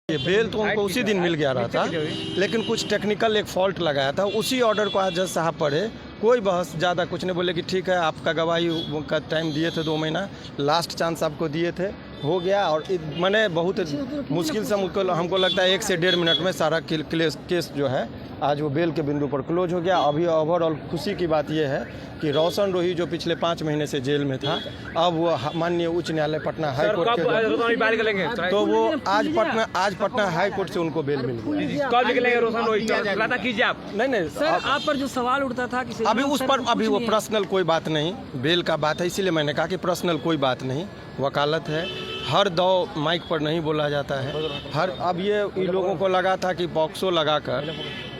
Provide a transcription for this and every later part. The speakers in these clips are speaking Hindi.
ये बेल तो हमको उसी दिन मिल गया रहा था, लेकिन कुछ टेक्निकल एक फॉल्ट लगाया था। उसी ऑर्डर को आज जज साहब पढ़े, कोई बहस ज़्यादा कुछ नहीं, बोले कि ठीक है आपका गवाही का टाइम दिए थे 2 महीना, लास्ट चांस आपको दिए थे, हो गया। और मैंने बहुत मुश्किल से हमको लगता है 1 से 1.5 मिनट में सारा केस जो है आज वो बेल के बिंदु पर क्लोज हो गया। अभी ओवरऑल खुशी की बात यह है कि रोशन रोही जो पिछले 5 महीने से जेल में था, अब वो माननीय उच्च न्यायालय पटना हाई कोर्ट के, तो वो आज पटना हाई कोर्ट से उनको बेल मिल गया। कब निकलेंगे रोशन रोही? कीजिए आप। नहीं सर, आप पर जो सवाल उठता था कि अभी उस पर अभी वो पर्सनल कोई बात नहीं, बेल का बात है, इसीलिए मैंने कहा कि पर्सनल कोई बात नहीं, वकालत है। हर दौ माइक पर नहीं बोला जाता है। अब ये इन लोगों को लगा था कि पॉक्सो लगाकर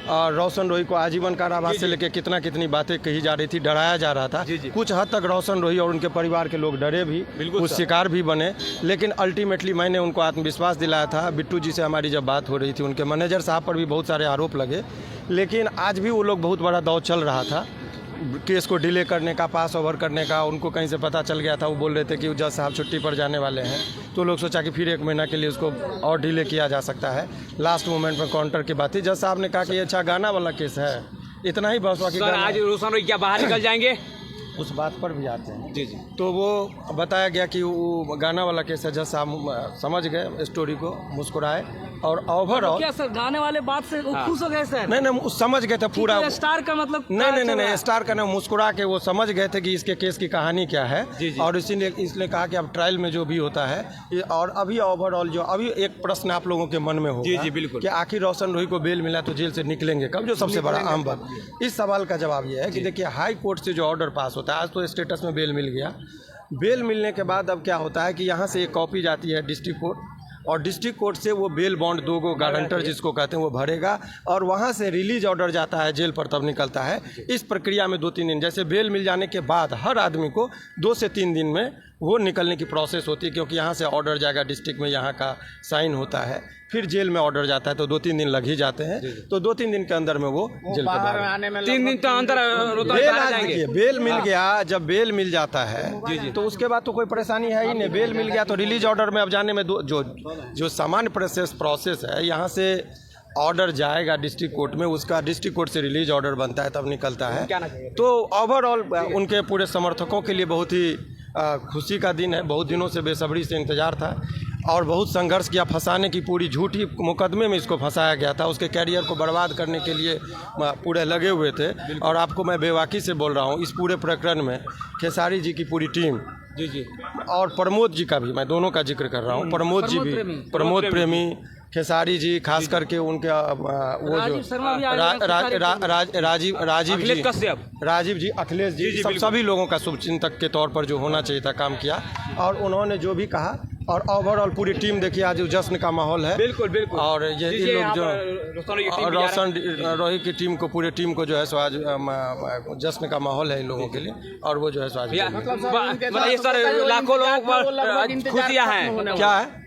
रोशन रोही को आजीवन कारावास से लेकर कितनी बातें कही जा रही थी, डराया जा रहा था। कुछ हद तक रोशन रोही और उनके परिवार के लोग डरे भी, कुछ शिकार भी बने, लेकिन अल्टीमेटली मैंने उनको आत्मविश्वास दिलाया था। बिट्टू जी से हमारी जब बात हो रही थी, उनके मैनेजर साहब पर भी बहुत सारे आरोप लगे, लेकिन आज भी वो लोग बहुत बड़ा दौर चल रहा था केस को डिले करने का, पास ओवर करने का। उनको कहीं से पता चल गया था, वो बोल रहे थे कि जज साहब छुट्टी पर जाने वाले हैं, तो लोग सोचा कि फिर 1 महीना के लिए उसको और डिले किया जा सकता है। लास्ट मोमेंट में काउंटर की बात थी, जज साहब ने कहा कि अच्छा गाना वाला केस है, इतना ही बस। आज रोशन रोही क्या बाहर निकल जाएंगे? उस बात पर भी आते हैं। जी। तो वो बताया गया कि वो गाना वाला केस है। जज साहब समझ गए स्टोरी को, मुस्कुराए और ओवरऑल क्या सर गाने वाले बात से खुश हो गए सर? नहीं समझ गए थे पूरा। स्टार का मतलब नहीं स्टार का नहीं, मुस्कुरा के वो समझ गए थे कि इसके केस की कहानी क्या है। और इसलिए कहा कि अब ट्रायल में जो भी होता है, और अभी ओवरऑल जो अभी एक प्रश्न आप लोगों के मन में होगा, जी बिल्कुल, कि आखिर रोशन रोही को बेल मिला तो जेल से निकलेंगे कब, जो सबसे बड़ा आम बात। इस सवाल का जवाब ये है कि देखिए हाई कोर्ट से जो ऑर्डर पास होता है, आज तो स्टेटस में बेल मिल गया। बेल मिलने के बाद अब क्या होता है कि यहाँ से एक कॉपी जाती है डिस्ट्रिक्ट कोर्ट, और डिस्ट्रिक्ट कोर्ट से वो बेल बॉन्ड 2 गारंटर जिसको कहते हैं वो भरेगा, और वहाँ से रिलीज ऑर्डर जाता है जेल पर, तब निकलता है। इस प्रक्रिया में 2-3 दिन, जैसे बेल मिल जाने के बाद हर आदमी को 2 से 3 दिन में वो निकलने की प्रोसेस होती है, क्योंकि यहाँ से ऑर्डर जाएगा डिस्ट्रिक्ट में, यहाँ का साइन होता है, फिर जेल में ऑर्डर जाता है, तो 2-3 दिन लग ही जाते हैं। तो 2-3 दिन के अंदर में वो जेल के बाहर आने में 3 दिन तो अंतर बेल मिल गया। जब बेल मिल जाता है तो उसके बाद तो कोई परेशानी है ही नहीं। बेल मिल गया तो रिलीज ऑर्डर में अब जाने में जो सामान्य प्रोसेस है, यहाँ से ऑर्डर जाएगा डिस्ट्रिक्ट कोर्ट में, उसका डिस्ट्रिक्ट कोर्ट से रिलीज ऑर्डर बनता है, तब निकलता है। तो ओवरऑल उनके पूरे समर्थकों के लिए बहुत ही खुशी का दिन है। बहुत दिनों से बेसब्री से इंतजार था और बहुत संघर्ष किया। फंसाने की पूरी झूठी मुकदमे में इसको फंसाया गया था, उसके कैरियर को बर्बाद करने के लिए पूरे लगे हुए थे। और आपको मैं बेवाकी से बोल रहा हूँ, इस पूरे प्रकरण में खेसारी जी की पूरी टीम, जी और प्रमोद जी का भी, मैं दोनों का जिक्र कर रहा हूँ, प्रमोद जी भी, प्रमोद प्रेमी, खेसारी जी, खास करके उनके वो जो राजीव जी, अखिलेश जी, सभी लोगों का शुभचिंतक के तौर पर जो होना चाहिए था काम किया। और उन्होंने जो भी कहा, और ओवरऑल पूरी टीम देखिए, आज जश्न का माहौल है। बिल्कुल। और ये लोग जो रोशन रोही की टीम को, पूरे टीम को जो है सो आज जश्न का माहौल है इन लोगों के लिए, और वो जो है सो आज लाखों लोगों पर खुशियां हैं। क्या है,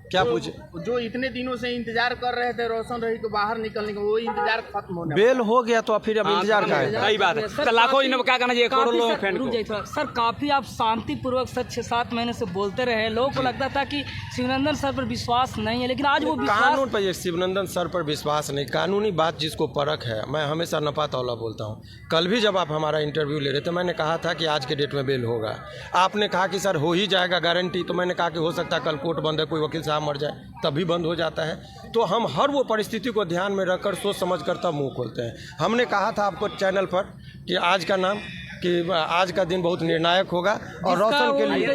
क्या पूछे? जो इतने दिनों से इंतजार कर रहे थे रोशन रोही को बाहर निकलने का, वो इंतजार खत्म होने, बेल हो गया तो फिर अब इंतजार का है। सही बात है। तो लाखों क्या करना चाहिए, करोड़ों लोगों सर, काफी आप शांतिपूर्वक 6-7 महीने से बोलते रहे, लोगों को लगता था कि शिवनंदन सर पर विश्वास नहीं है, लेकिन आज वो कानून पर, शिवनंदन सर पर विश्वास नहीं, कानूनी बात जिसको परख है। मैं हमेशा नपा तौला बोलता हूँ। कल भी जब आप हमारा इंटरव्यू ले रहे थे, मैंने कहा था कि आज के डेट में बेल होगा। आपने कहा कि सर हो ही जाएगा गारंटी, तो मैंने कहा कि हो सकता है कल कोर्ट बंद है, कोई वकील साहब मर जाए, तभी बंद हो जाता है। तो हम हर वो परिस्थिति को ध्यान में रखकर सोच समझ कर तब मुंह खोलते हैं। हमने कहा था आपको चैनल पर कि आज का नाम, कि आज का दिन बहुत निर्णायक होगा, और रोशन के लिए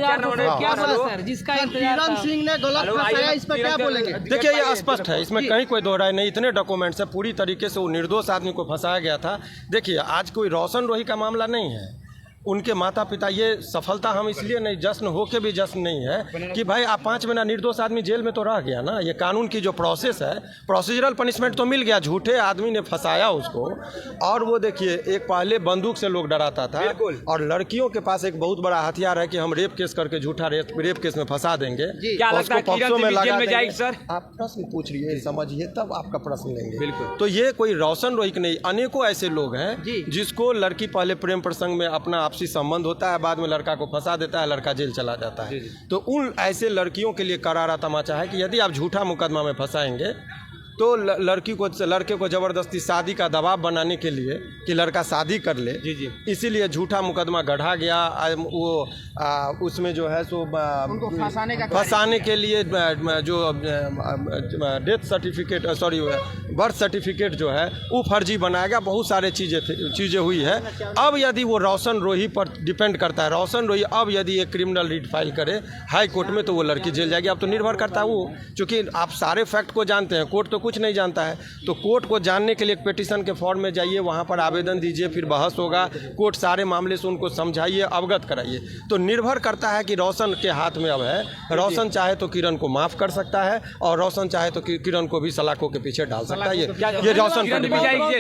किरण सिंह ने गलत फंसाया, इस पर क्या बोलेंगे? देखिए ये स्पष्ट है, इसमें कहीं कोई दोहराई नहीं। इतने डॉक्यूमेंट्स है, पूरी तरीके से वो निर्दोष आदमी को फंसाया गया था। देखिए आज कोई रोशन रोही का मामला नहीं है, उनके माता पिता, ये सफलता हम इसलिए नहीं, जश्न हो के भी जश्न नहीं है कि भाई आप 5 महीना निर्दोष आदमी जेल में तो रह गया ना। ये कानून की जो प्रोसेस है, प्रोसीजरल पनिशमेंट तो मिल गया, झूठे आदमी ने फंसाया उसको। और वो देखिए, एक पहले बंदूक से लोग डराता था, और लड़कियों के पास एक बहुत बड़ा हथियार है कि हम रेप केस करके झूठा रेप केस में फंसा देंगे। आप प्रश्न पूछ रही समझिए, तब आपका प्रश्न लेंगे। तो ये कोई रोशन रोही नहीं, अनेकों ऐसे लोग हैं जिसको लड़की पहले प्रेम प्रसंग में अपना आप आपसी संबंध होता है, बाद में लड़का को फंसा देता है, लड़का जेल चला जाता है। तो उन ऐसे लड़कियों के लिए करारा तमाचा है कि यदि आप झूठा मुकदमा में फंसाएंगे तो लड़के को ज़बरदस्ती शादी का दबाव बनाने के लिए कि लड़का शादी कर ले, इसीलिए झूठा मुकदमा गढ़ा गया। उसमें जो है सो उनको फंसाने के लिए जो डेथ सर्टिफिकेट बर्थ सर्टिफिकेट जो है वो फर्जी बनाया गया। बहुत सारे चीज़ें हुई है। अब यदि वो रोशन रोही पर डिपेंड करता है, रोशन रोही अब यदि एक क्रिमिनल रिट फाइल करे हाई कोर्ट में तो वो लड़की जेल जाएगी। अब तो निर्भर करता है वो, क्योंकि आप सारे फैक्ट को जानते हैं, कोर्ट तो कुछ नहीं जानता है। तो कोर्ट को जानने के लिए एक पिटीशन के फॉर्म में जाइए, वहाँ पर आवेदन दीजिए, फिर बहस होगा, कोर्ट सारे मामले से उनको समझाइए, अवगत कराइए। तो निर्भर करता है कि रोशन के हाथ में अब है। रोशन चाहे तो किरण को माफ़ कर सकता है और रोशन चाहे तो किरण को भी सलाखों के पीछे डाल सकता है। ये रोशन पर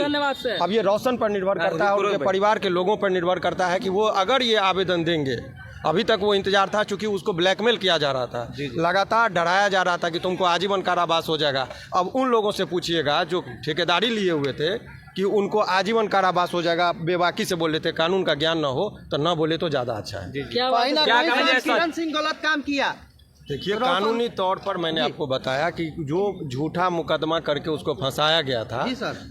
धन्यवाद। अब ये रोशन पर निर्भर करता है और उनके परिवार के लोगों पर निर्भर करता है कि वो अगर ये आवेदन देंगे। अभी तक वो इंतजार था, चूंकि उसको ब्लैकमेल किया जा रहा था, लगातार डराया जा रहा था कि तुमको आजीवन कारावास हो जाएगा। अब उन लोगों से पूछिएगा जो ठेकेदारी लिए हुए थे कि उनको आजीवन कारावास हो जाएगा, बेबाकी से बोल रहे थे, कानून का ज्ञान न हो तो न बोले तो ज़्यादा अच्छा है। किरण सिंह गलत काम किया। देखिए, कानूनी तौर पर मैंने आपको बताया कि जो झूठा मुकदमा करके उसको फंसाया गया था,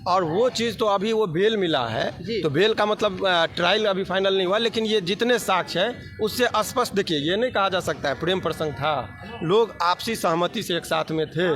और वो चीज़ तो अभी वो बेल मिला है, तो बेल का मतलब ट्रायल अभी फाइनल नहीं हुआ, लेकिन ये जितने साक्ष्य हैं उससे स्पष्ट देखिए, ये नहीं कहा जा सकता है प्रेम प्रसंग था, लोग आपसी सहमति से एक साथ में थे।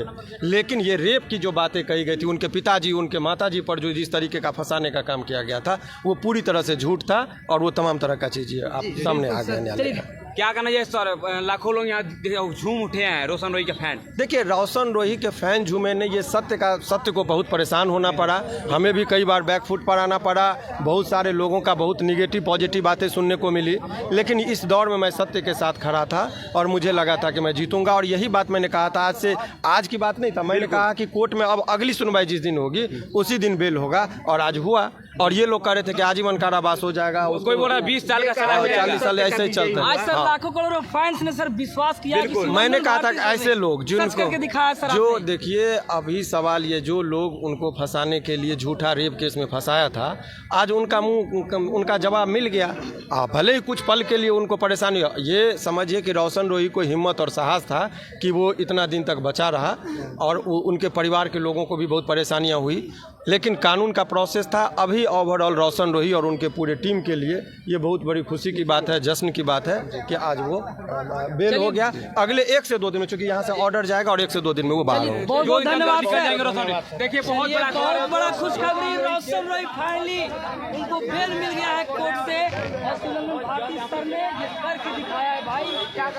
लेकिन ये रेप की जो बातें कही गई थी, उनके पिताजी उनके माताजी पर जो जिस तरीके का फंसाने का काम किया गया था, वो पूरी तरह से झूठ था और वो तमाम तरह का चीज़ आप सामने आ गया। क्या कहना है सर, लाखों लोग यहाँ झूम उठे हैं रोशन रोही के फैन। देखिए, रोशन रोही के फैन झूमे ने, ये सत्य को बहुत परेशान होना पड़ा, हमें भी कई बार बैकफुट पर आना पड़ा, बहुत सारे लोगों का बहुत निगेटिव पॉजिटिव बातें सुनने को मिली, लेकिन इस दौर में मैं सत्य के साथ खड़ा था और मुझे लगा था कि मैं जीतूंगा। और यही बात मैंने कहा था, आज की बात नहीं था, मैंने कहा कि कोर्ट में अब अगली सुनवाई जिस दिन होगी उसी दिन बेल होगा, और आज हुआ। और ये लोग कह रहे थे कि आजीवन कारावास हो जाएगा, कोई बोल रहा है 20 साल का सजा, 40 साल ऐसे ही चलते आज सर लाखों करोड़ों फैंस ने सर विश्वास किया कि मैंने कहा था कि ऐसे लोग जिनको जो देखिए, अभी सवाल ये जो लोग उनको फंसाने के लिए झूठा रेप केस में फंसाया था, आज उनका मुंह उनका जवाब मिल गया। भले ही कुछ पल के लिए उनको परेशानी, ये समझिए कि रोशन रोही को हिम्मत और साहस था कि वो इतना दिन तक बचा रहा, और उनके परिवार के लोगों को भी बहुत परेशानियां हुई, लेकिन कानून का प्रोसेस था। अभी ओवरऑल रोशन रोही और उनके पूरे टीम के लिए ये बहुत बड़ी खुशी की बात है, जश्न की बात है कि आज वो बेल हो गया। अगले 1 से 2 दिन में, चूंकि यहाँ से ऑर्डर जाएगा और 1 से 2 दिन में वो बाहर होगा। बहुत बहुत धन्यवाद। देखिए, बहुत बड़ा खुशखबरी, रोशन रोही फाइनली उनको बेल मिल गया है कोर्ट से, और सुनंदन भारती सर ने ये करके दिखाया है भाई। क्या